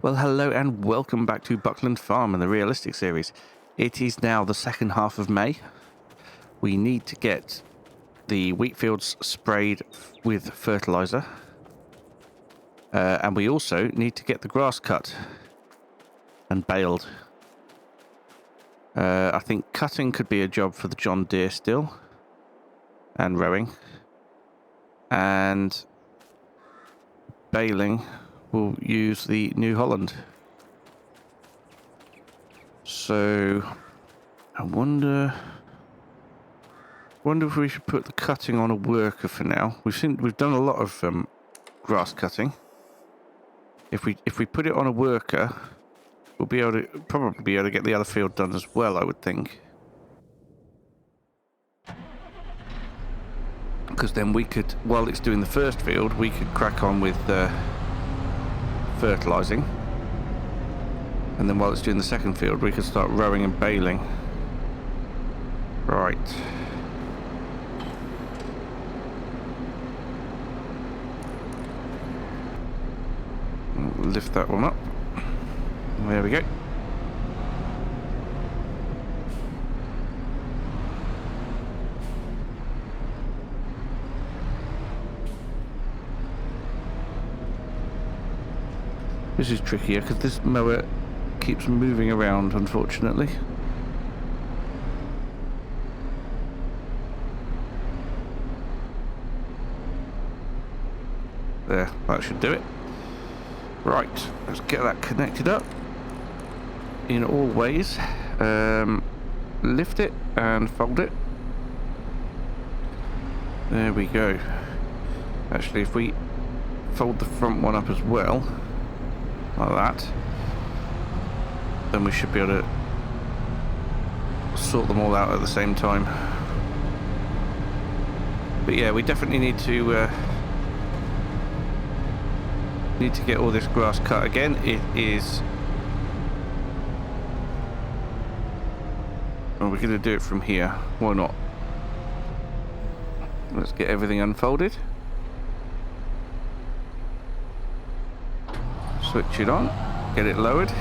Well, hello and welcome back to Buckland Farm in the Realistic series. It is now the second half of May. We need to get the wheat fields sprayed with fertilizer. And we also need to get the grass cut and baled. I think cutting could be a job for the John Deere still. And rowing. And baling, we'll use the New Holland. So I wonder if we should put the cutting on a worker for now. We've done a lot of grass cutting. If we put it on a worker, we'll probably be able to get the other field done as well, I would think. Because then we could, while it's doing the first field, we could crack on with fertilising. And then while it's doing the second field, we could start rowing and baling. Right. Lift that one up. There we go. This is trickier because this mower keeps moving around, unfortunately. There, that should do it. Right, let's get that connected up in all ways. Lift it and fold it. There we go. Actually, if we fold the front one up as well, like that, then we should be able to sort them all out at the same time. But yeah, we definitely need to get all this grass cut again. It is, well, we're going to do it from here, why not? Let's get everything unfolded, switch it on, get it lowered.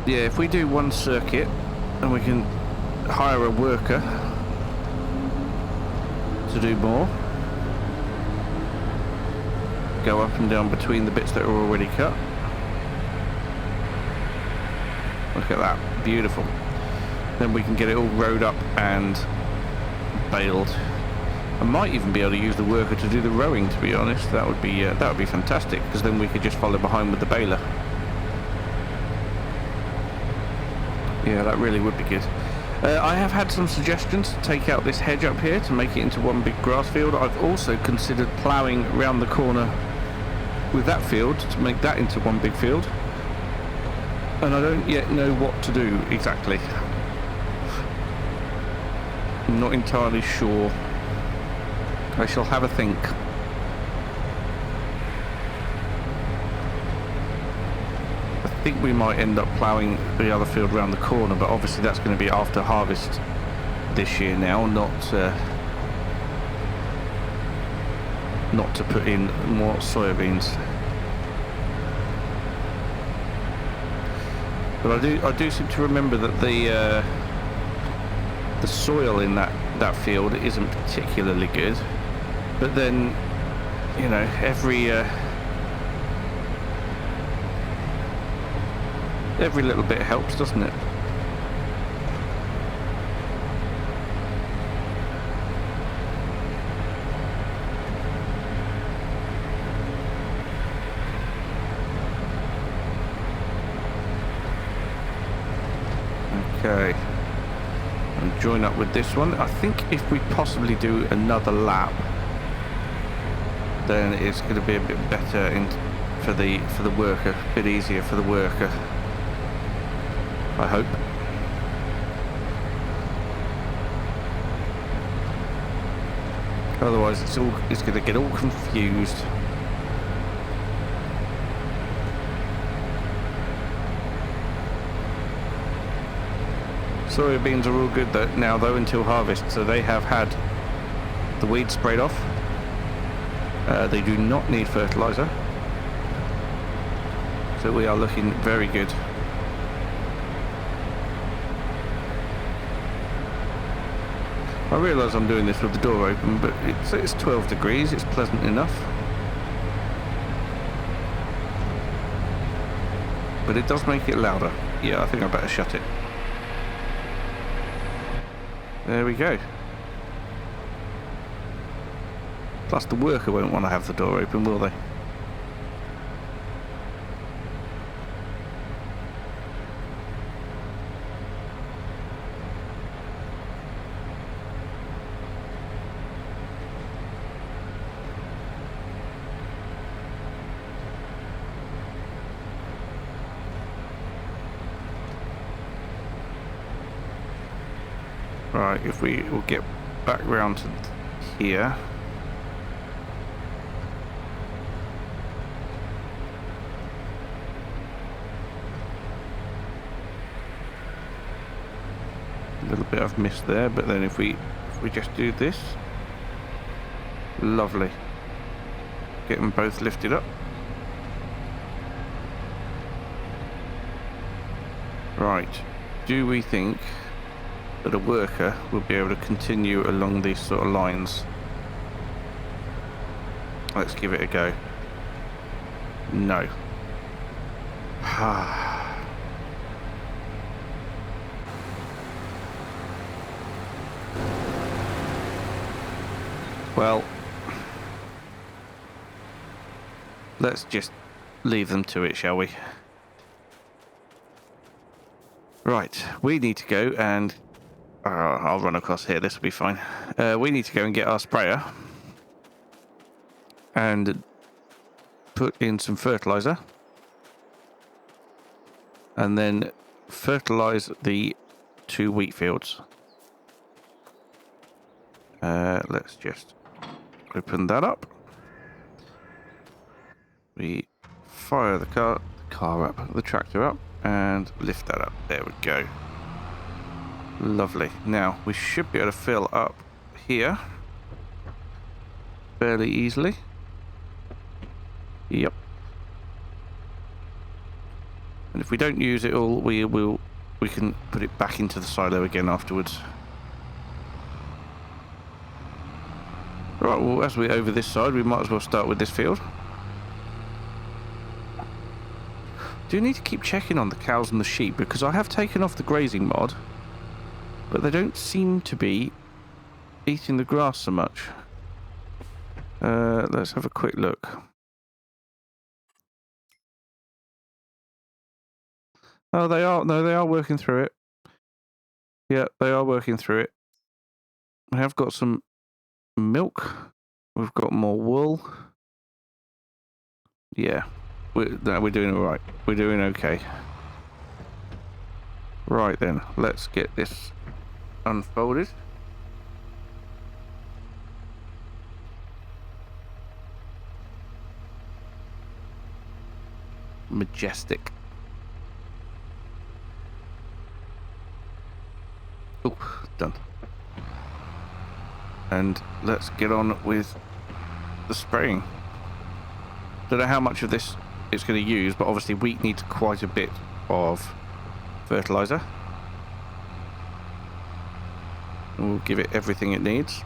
Yeah, if we do one circuit, then we can hire a worker to do more. Go up and down between the bits that are already cut. Look at that, beautiful. Then we can get it all rowed up and baled. I might even be able to use the worker to do the rowing, to be honest. That would be fantastic, because then we could just follow behind with the baler. Yeah, that really would be good. I have had some suggestions to take out this hedge up here to make it into one big grass field. I've also considered ploughing around the corner with that field to make that into one big field. And I don't yet know what to do exactly. I'm not entirely sure. I shall have a think. I think we might end up ploughing the other field around the corner, but obviously that's going to be after harvest this year now, not to put in more soybeans. But I do seem to remember that the soil in that field isn't particularly good. But then, you know, every little bit helps, doesn't it? Okay. And join up with this one. I think if we possibly do another lap, then it's going to be a bit better for the worker, a bit easier for the worker, I hope. Otherwise it's going to get all confused. Soybeans are all good now though until harvest, so they have had the weeds sprayed off. They do not need fertilizer. So we are looking very good. I realise I'm doing this with the door open, but it's 12 degrees, it's pleasant enough. But it does make it louder. Yeah, I think I better shut it. There we go. Plus the worker won't want to have the door open, will they? Right, if we will get back round to here. A little bit I've missed there, but then if we just do this, lovely. Get them both lifted up. Right, do we think that a worker will be able to continue along these sort of lines? Let's give it a go. No. Well, let's just leave them to it, shall we? Right, we need to go and I'll run across here, this will be fine. We need to go and get our sprayer and put in some fertilizer and then fertilize the 2 wheat fields. Let's just open that up. We fire the tractor up and lift that up. There we go. Lovely. Now we should be able to fill up here fairly easily. Yep. And if we don't use it all, we can put it back into the silo again afterwards. Right, well, as we're over this side, we might as well start with this field. Do need to keep checking on the cows and the sheep, because I have taken off the grazing mod, but they don't seem to be eating the grass so much. Let's have a quick look. Oh, they are. No, they are working through it. Yeah, they are working through it. We have got some milk. We've got more wool. Yeah, we're doing all right. We're doing okay. Right then, let's get this unfolded. Majestic. Oh, done. And let's get on with the spraying. Don't know how much of this it's going to use, but obviously wheat needs quite a bit of fertilizer. We'll give it everything it needs.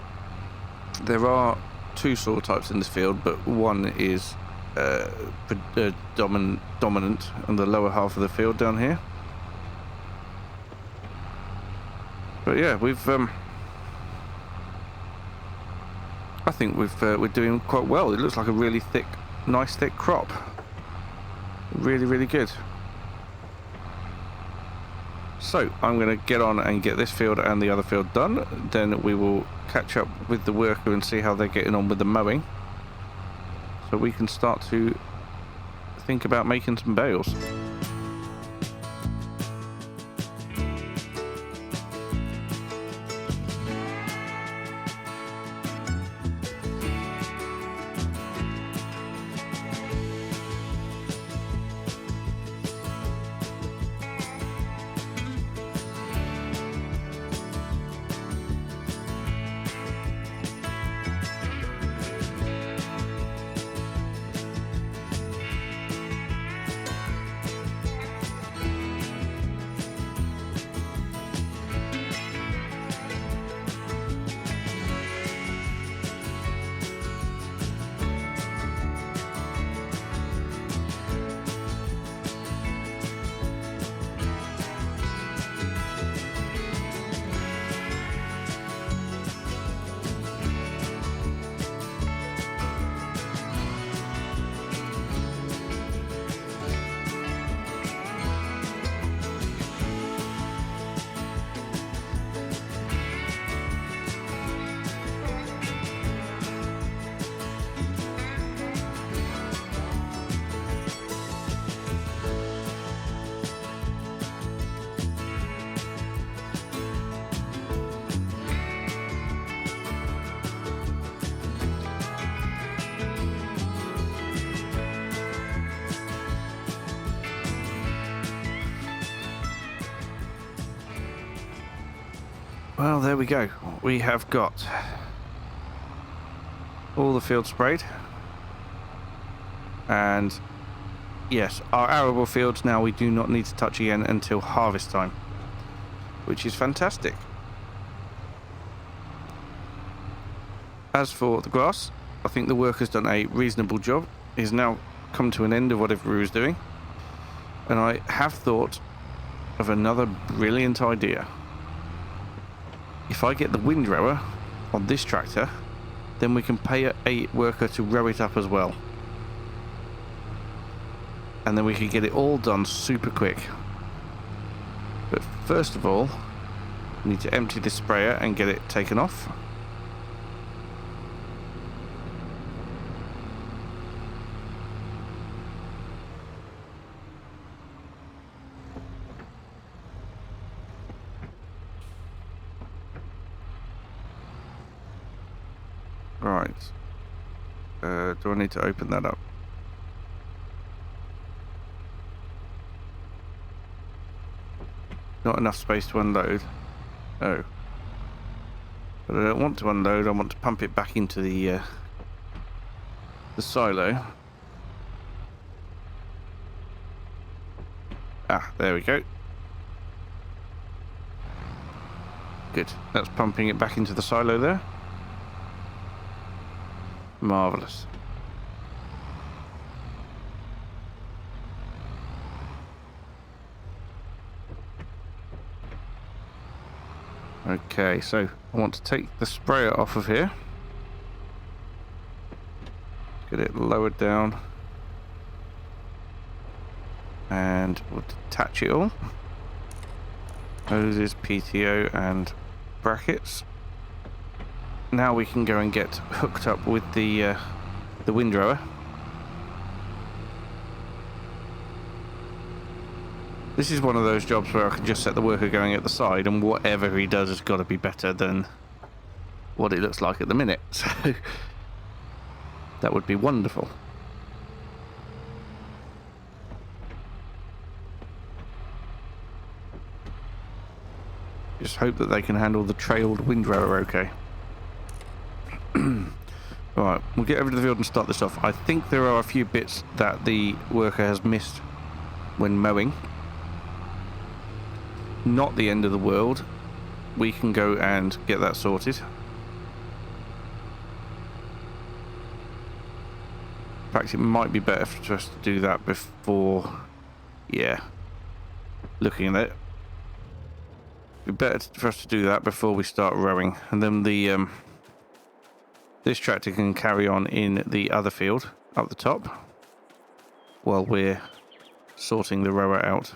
There are 2 soil types in this field, but one is dominant on the lower half of the field down here. But yeah, I think we're doing quite well. It looks like a really thick, nice thick crop. Really, really good. So I'm going to get on and get this field and the other field done. Then we will catch up with the worker and see how they're getting on with the mowing, so we can start to think about making some bales. Well, there we go. We have got all the field sprayed. And yes, our arable fields now we do not need to touch again until harvest time, which is fantastic. As for the grass, I think the worker's done a reasonable job. He's now come to an end of whatever he was doing. And I have thought of another brilliant idea. If I get the windrower on this tractor, then we can pay a worker to row it up as well. And then we can get it all done super quick. But first of all, we need to empty this sprayer and get it taken off. Right. Do I need to open that up? Not enough space to unload. Oh. But I don't want to unload, I want to pump it back into the silo. Ah, there we go. Good. That's pumping it back into the silo there. Marvellous. Okay, so I want to take the sprayer off of here. Get it lowered down. And we'll detach it all. Hoses, PTO and brackets. Now we can go and get hooked up with the windrower. This is one of those jobs where I can just set the worker going at the side and whatever he does has got to be better than what it looks like at the minute. So that would be wonderful. Just hope that they can handle the trailed windrower okay. Right, we'll get over to the field and start this off. I think there are a few bits that the worker has missed when mowing. Not the end of the world. We can go and get that sorted. In fact, it might be better for us to do that before... Yeah. Looking at it. It'd be better for us to do that before we start rowing. And then the... This tractor can carry on in the other field up the top while we're sorting the rower out.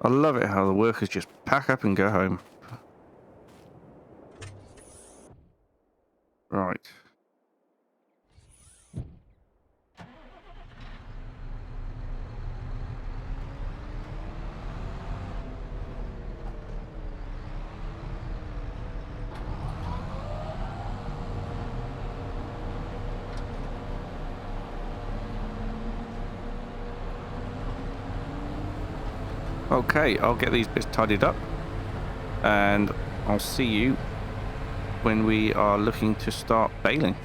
I love it how the workers just pack up and go home. Right. Okay, I'll get these bits tidied up and I'll see you when we are looking to start baling.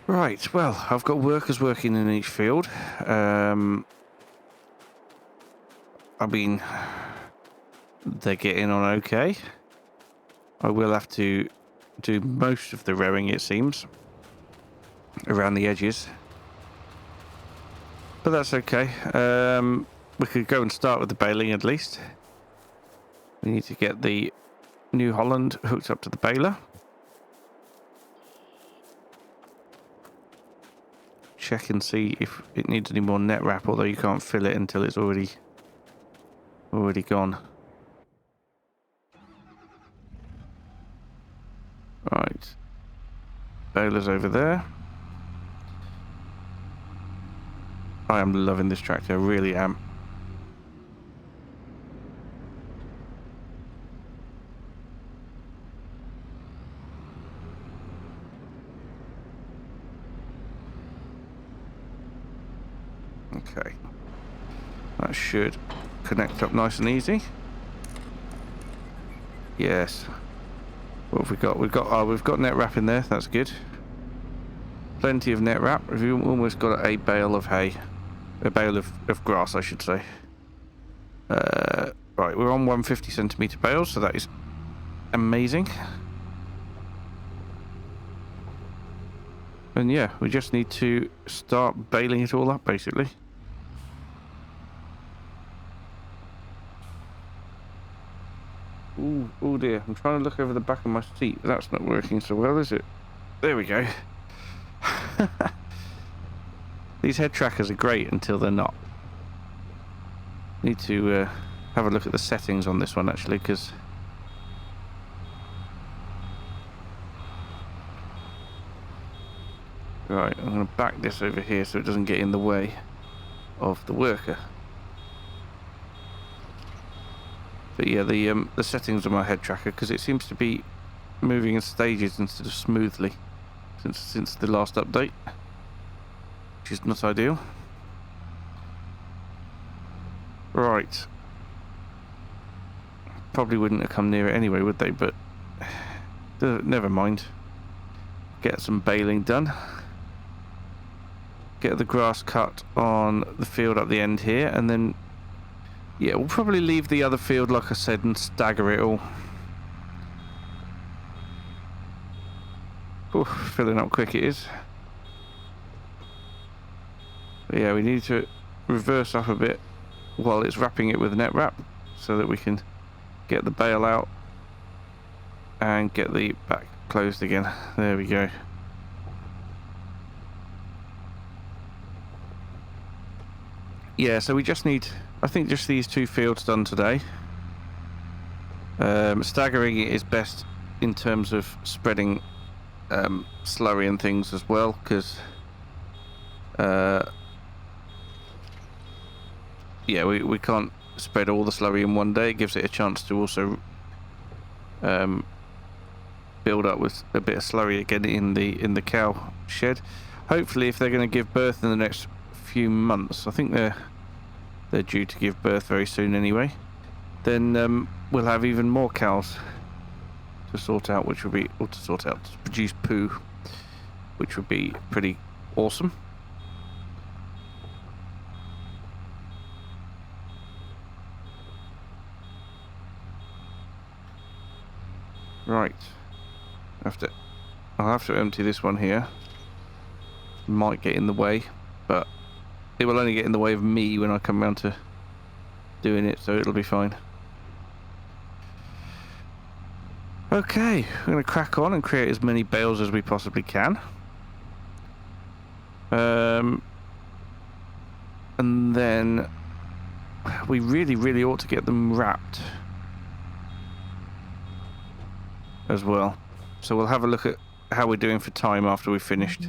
Right, well, I've got workers working in each field. I mean, they're getting on okay. I will have to do most of the rowing, it seems, around the edges. But that's okay. We could go and start with the baling at least. We need to get the New Holland hooked up to the baler. Check and see if it needs any more net wrap, although you can't fill it until it's already gone. Right. Baler's over there. I am loving this tractor, I really am. Okay. That should connect up nice and easy. Yes. What have we got? We've got net wrap in there, that's good. Plenty of net wrap. We've almost got a bale of hay. A bale of grass, I should say. Right, we're on 150cm bales, so that is amazing. And yeah, we just need to start baling it all up, basically. Ooh, oh dear, I'm trying to look over the back of my seat. That's not working so well, is it? There we go. These head trackers are great until they're not. Need to have a look at the settings on this one actually, because right, I'm going to back this over here so it doesn't get in the way of the worker. But yeah, the settings on my head tracker, because it seems to be moving in stages instead of smoothly since the last update, which is not ideal. Right. Probably wouldn't have come near it anyway, would they? But never mind. Get some baling done. Get the grass cut on the field up the end here, and then yeah, we'll probably leave the other field like I said and stagger it all. Ooh, filling up quick it is. But yeah, we need to reverse up a bit while it's wrapping it with net wrap so that we can get the bale out and get the back closed again. There we go. Yeah, so we just need, I think, just these two fields done today. Staggering it is best in terms of spreading slurry and things as well, because yeah, we can't spread all the slurry in one day. It gives it a chance to also build up with a bit of slurry again in the cow shed. Hopefully, if they're going to give birth in the next few months, I think they're due to give birth very soon anyway, then we'll have even more cows to sort out, which would be, or to produce poo, which would be pretty awesome. Right, I'll have to empty this one here. Might get in the way, but it will only get in the way of me when I come around to doing it, so it'll be fine. Okay, we're going to crack on and create as many bales as we possibly can. And then we really ought to get them wrapped as well. So we'll have a look at how we're doing for time after we've finished.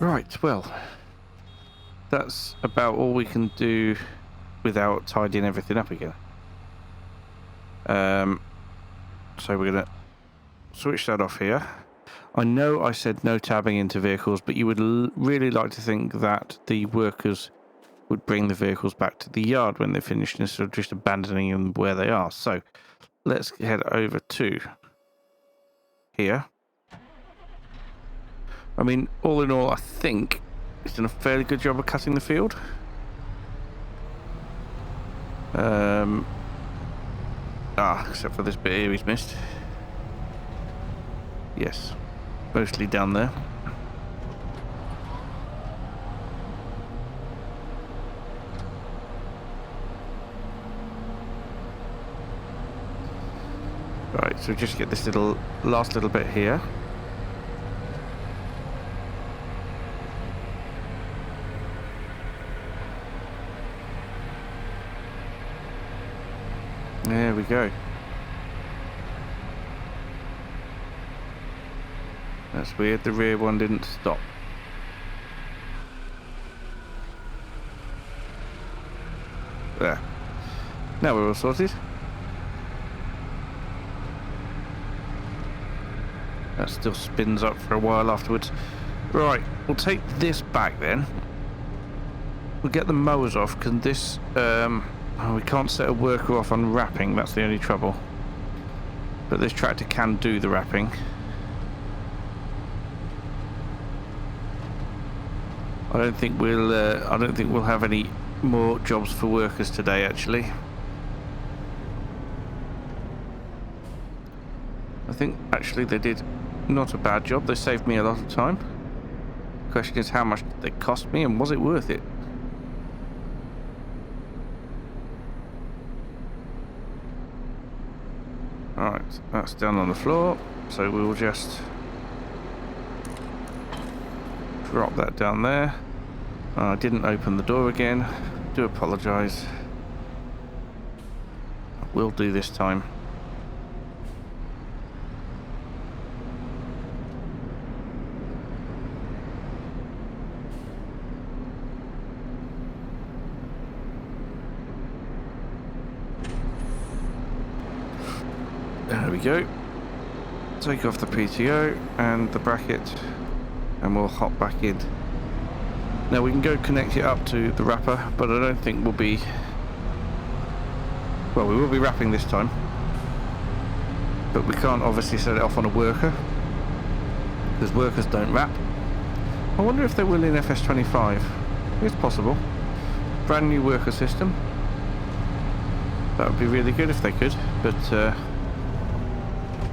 Right, well, that's about all we can do without tidying everything up again. So we're going to switch that off here. I know I said no tabbing into vehicles, but you would really like to think that the workers would bring the vehicles back to the yard when they're finished instead of just abandoning them where they are. So let's head over to here. I mean, all in all, I think it's done a fairly good job of cutting the field. Except for this bit here he's missed. Yes, mostly down there. Right, so just get this last little bit here. There we go. That's weird, the rear one didn't stop. There. Now we're all sorted. That still spins up for a while afterwards. Right, we'll take this back then. We'll get the mowers off, because this, we can't set a worker off on wrapping, that's the only trouble. But this tractor can do the wrapping. I don't think we'll have any more jobs for workers today, actually. I think actually they did not a bad job. They saved me a lot of time. The question is, how much did they cost me, and was it worth it? Alright, that's down on the floor, so we will just drop that down there. I didn't open the door again. Do apologise. I will do this time. There we go. Take off the PTO and the bracket, and we'll hop back in. Now we can go connect it up to the wrapper, but I don't think we'll be... Well, we will be wrapping this time, but we can't obviously set it off on a worker, because workers don't wrap. I wonder if they will in FS25. It's possible. Brand new worker system. That would be really good if they could, but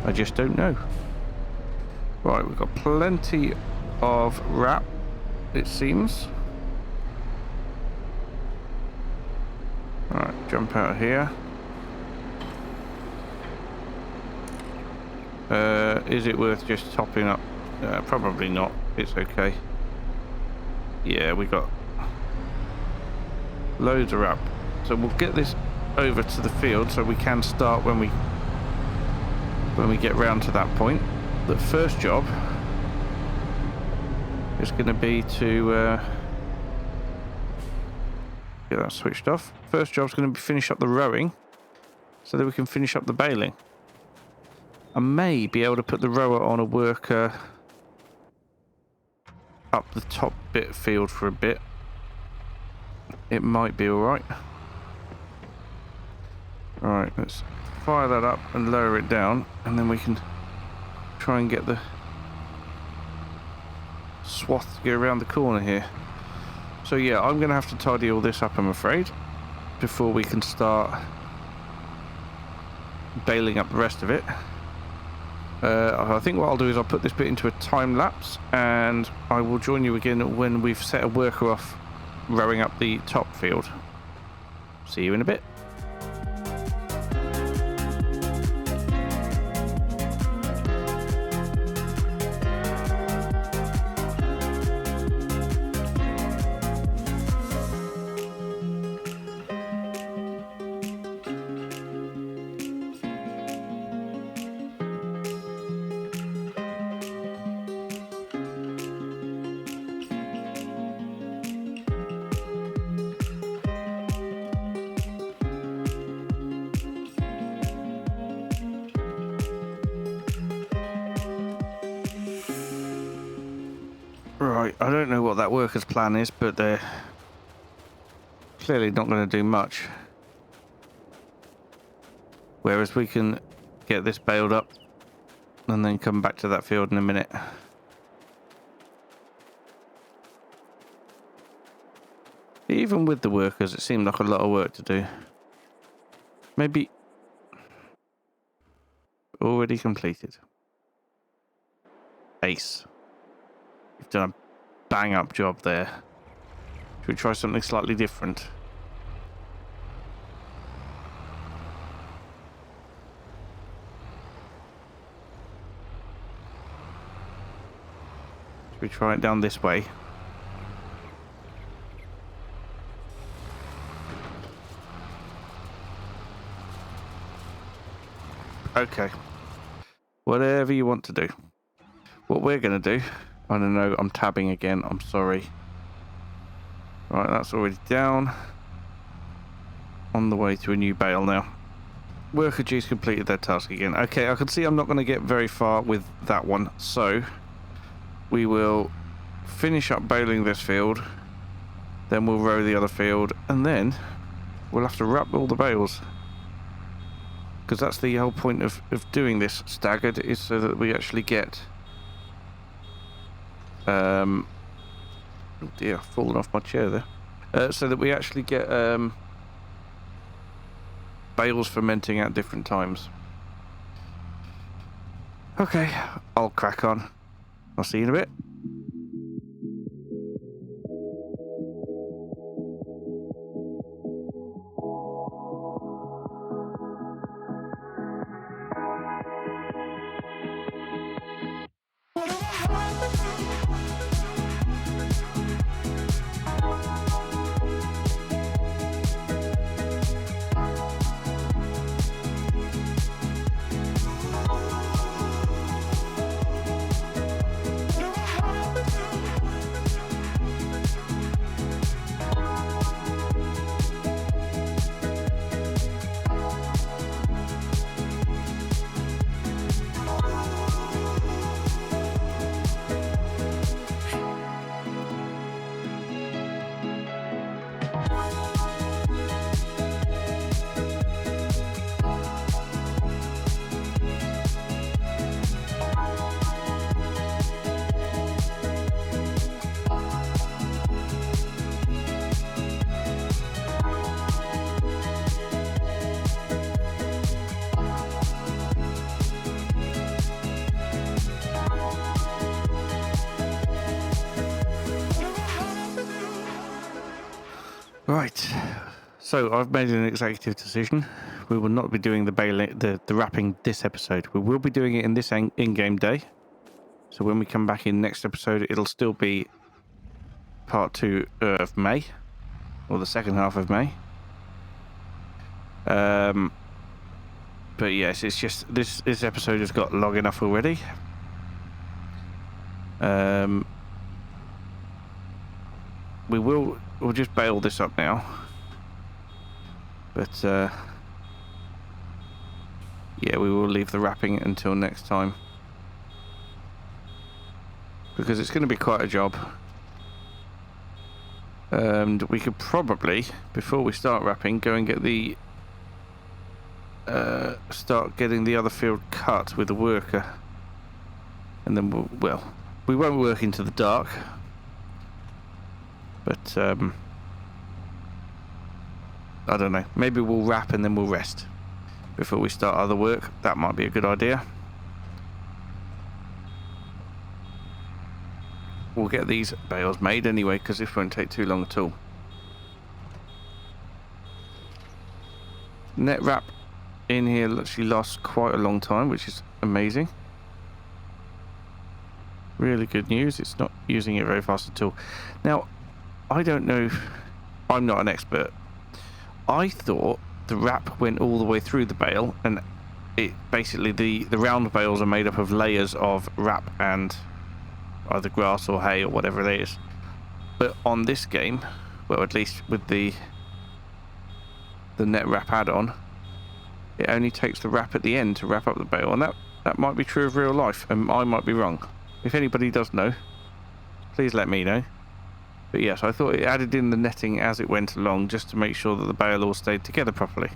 I just don't know. Right, we've got plenty of wrap, it seems. Alright, jump out of here. Is it worth just topping up? Probably not. It's okay. Yeah, we got loads of wrap. So we'll get this over to the field so we can start when we get round to that point. The first job is going to be to get that switched off. First job is going to be finish up the rowing so that we can finish up the baling. I may be able to put the rower on a worker up the top bit field for a bit. It might be alright. Alright, let's fire that up and lower it down, and then we can try and get the swath to go around the corner here. So yeah, I'm going to have to tidy all this up, I'm afraid, before we can start baling up the rest of it. I think what I'll do is I'll put this bit into a time lapse, and I will join you again when we've set a worker off rowing up the top field. See you in a bit. Right, I don't know what that worker's plan is, but they're clearly not going to do much. Whereas we can get this baled up and then come back to that field in a minute. Even with the workers, it seemed like a lot of work to do. Maybe already completed. Ace. You've done a bang up job there. Should we try something slightly different? Should we try it down this way? Okay. Whatever you want to do. What we're going to do... I don't know, I'm tabbing again, I'm sorry. Right, that's already down. On the way to a new bale now. Worker G's completed their task again. Okay, I can see I'm not going to get very far with that one, so we will finish up baling this field, then we'll row the other field, and then we'll have to wrap all the bales. Because that's the whole point of doing this staggered, is so that we actually get... oh dear, I've fallen off my chair there. So that we actually get bales fermenting at different times. Okay, I'll crack on. I'll see you in a bit. Right, so I've made an executive decision. We will not be doing the wrapping this episode. We will be doing it in this in-game day. So when we come back in next episode, it'll still be part 2 of May, or the second half of May. But yes, it's just this episode has got long enough already. We'll just bale this up now, but yeah, we will leave the wrapping until next time because it's going to be quite a job, and we could probably, before we start wrapping, go and get the start getting the other field cut with the worker, and then we won't work into the dark. But, I don't know. Maybe we'll wrap and then we'll rest before we start other work. That might be a good idea. We'll get these bales made anyway, because this won't take too long at all. Net wrap in here actually lasts quite a long time, which is amazing. Really good news. It's not using it very fast at all. Now, I don't know, I'm not an expert. I thought the wrap went all the way through the bale, and it basically the round bales are made up of layers of wrap and either grass or hay or whatever it is. But on this game, well, at least with the net wrap add-on, it only takes the wrap at the end to wrap up the bale, and that might be true of real life, and I might be wrong. If anybody does know, please let me know. But yes, I thought it added in the netting as it went along just to make sure that the bale all stayed together properly.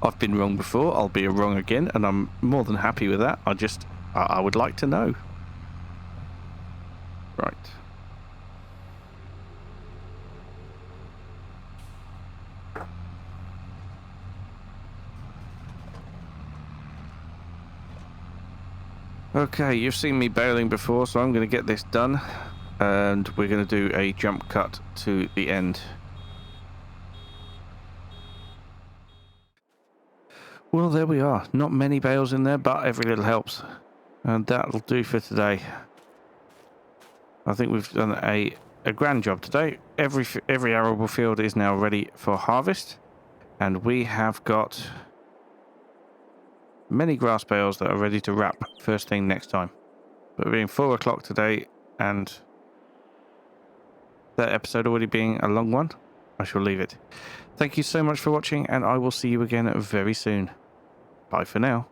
I've been wrong before, I'll be wrong again, and I'm more than happy with that. I would like to know. Right. Okay, you've seen me baling before, so I'm going to get this done, and we're going to do a jump cut to the end. Well, there we are. Not many bales in there, but every little helps. And that'll do for today. I think we've done a grand job today. Every arable field is now ready for harvest, and we have got many grass bales that are ready to wrap first thing next time. But being 4 o'clock today, and that episode already being a long one, I shall leave it. Thank you so much for watching, and I will see you again very soon. Bye for now.